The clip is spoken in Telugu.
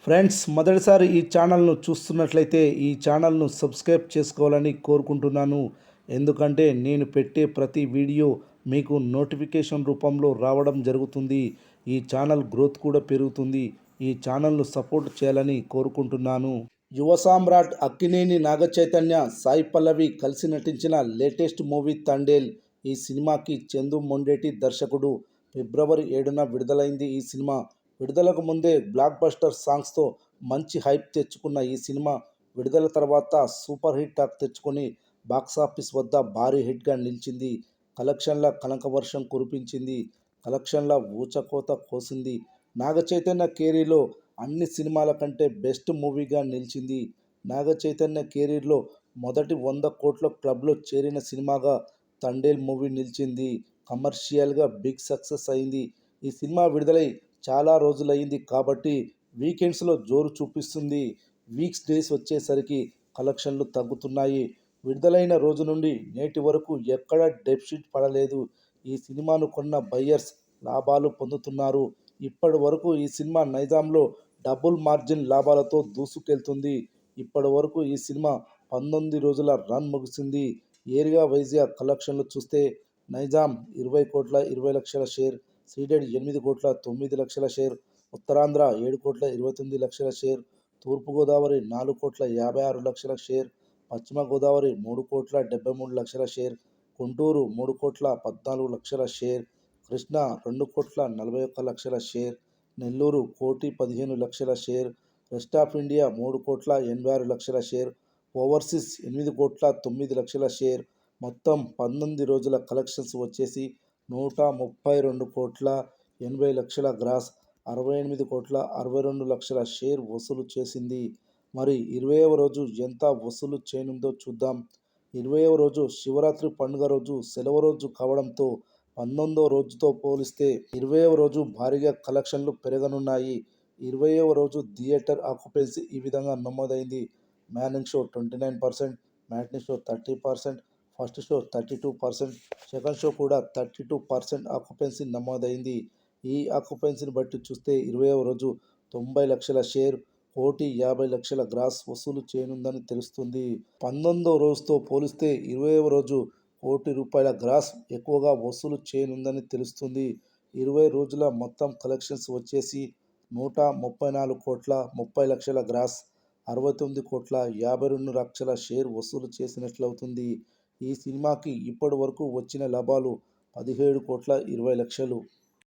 ఫ్రెండ్స్, మొదటిసారి ఈ ఛానల్ను చూస్తున్నట్లయితే ఈ ఛానల్ను సబ్స్క్రైబ్ చేసుకోవాలని కోరుకుంటున్నాను. ఎందుకంటే నేను పెట్టే ప్రతి వీడియో మీకు నోటిఫికేషన్ రూపంలో రావడం జరుగుతుంది. ఈ ఛానల్ గ్రోత్ కూడా పెరుగుతుంది. ఈ ఛానల్ను సపోర్ట్ చేయాలని కోరుకుంటున్నాను. యువ సామ్రాట్ అక్కినేని నాగచైతన్య, సాయి పల్లవి కలిసి నటించిన లేటెస్ట్ మూవీ తండేల్. ఈ సినిమాకి చందు మొండేటి దర్శకుడు. ఫిబ్రవరి 7న విడుదలైంది ఈ సినిమా. విడుదలకు ముందే బ్లాక్ బస్టర్ సాంగ్స్తో మంచి హైప్ తెచ్చుకున్న ఈ సినిమా విడుదల తర్వాత సూపర్ హిట్ టాక్ తెచ్చుకొని బాక్సాఫీస్ వద్ద భారీ హిట్గా నిలిచింది. కలెక్షన్ల కనకవర్షం కురిపించింది. కలెక్షన్ల ఊచకోత కోసింది. నాగచైతన్య కెరీర్లో అన్ని సినిమాల కంటే బెస్ట్ మూవీగా నిలిచింది. నాగచైతన్య కెరీర్లో మొదటి 100 కోట్ల క్లబ్లో చేరిన సినిమాగా తండేల్ మూవీ నిలిచింది. కమర్షియల్గా బిగ్ సక్సెస్ అయింది. ఈ సినిమా విడుదలై చాలా రోజులైంది కాబట్టి వీకెండ్స్లో జోరు చూపిస్తుంది. వీక్స్ డేస్ వచ్చేసరికి కలెక్షన్లు తగ్గుతున్నాయి. విడుదలైన రోజు నుండి నేటి వరకు ఎక్కడా డెఫిసిట్ పడలేదు. ఈ సినిమాను కొన్న బయ్యర్స్ లాభాలు పొందుతున్నారు. ఇప్పటి వరకు ఈ సినిమా నైజాంలో డబుల్ మార్జిన్ లాభాలతో దూసుకెళ్తుంది. ఇప్పటి వరకు ఈ సినిమా 19 రోజుల రన్ ముగిసింది. ఏరియా వైజ్గా కలెక్షన్లు చూస్తే నైజాం 20 కోట్ల 20 లక్షల షేర్, సీడెడ్ 8 కోట్ల 9 లక్షల షేర్, ఉత్తరాంధ్ర 7 కోట్ల 29 లక్షల షేర్, తూర్పుగోదావరి 4 కోట్ల 56 లక్షల షేర్, పశ్చిమ గోదావరి 3 కోట్ల 73 లక్షల షేర్, గుంటూరు 3 కోట్ల 14 లక్షల షేర్, కృష్ణా 2 కోట్ల 41 లక్షల షేర్, నెల్లూరు 1,15 లక్షల షేర్, రెస్ట్ ఆఫ్ ఇండియా 3 కోట్ల 86 లక్షల షేర్, ఓవర్సీస్ 8 కోట్ల 9 లక్షల షేర్. మొత్తం 19 రోజుల కలెక్షన్స్ వచ్చేసి 132 కోట్ల 80 లక్షల గ్రాస్, 68 కోట్ల 62 లక్షల షేర్ వసూలు చేసింది. మరి 20వ రోజు ఎంత వసూలు చేయనుందో చూద్దాం. 20వ రోజు శివరాత్రి పండుగ రోజు సెలవు రోజు కావడంతో 19వ రోజుతో పోలిస్తే 20వ రోజు భారీగా కలెక్షన్లు పెరగనున్నాయి. 20వ రోజు థియేటర్ ఆక్యుపెన్సీ ఈ విధంగా నమోదైంది. Morning show 29%, matinee show 30%, first show 32%, second show కూడా 32% ఆక్యుపెన్సీ నమోదైంది. ఈ ఆక్యుపెన్సీని బట్టి చూస్తే 20వ రోజు 90 లక్షల షేర్, 1,50 లక్షల గ్రాస్ వసూలు చేయనుందని తెలుస్తుంది. 19వ రోజుతో పోలిస్తే 20వ రోజు ₹1,00,00,000 గ్రాస్ ఎక్కువగా వసూలు చేయనుందని తెలుస్తుంది. 20 రోజుల మొత్తం కలెక్షన్స్ వచ్చేసి 134 కోట్ల 30 లక్షల గ్రాస్, 69 కోట్ల 52 లక్షల షేర్ వసూలు చేసినట్లవుతుంది. ఈ సినిమాకి ఇప్పటి వరకు వచ్చిన లాభాలు 17 కోట్ల 20 లక్షలు.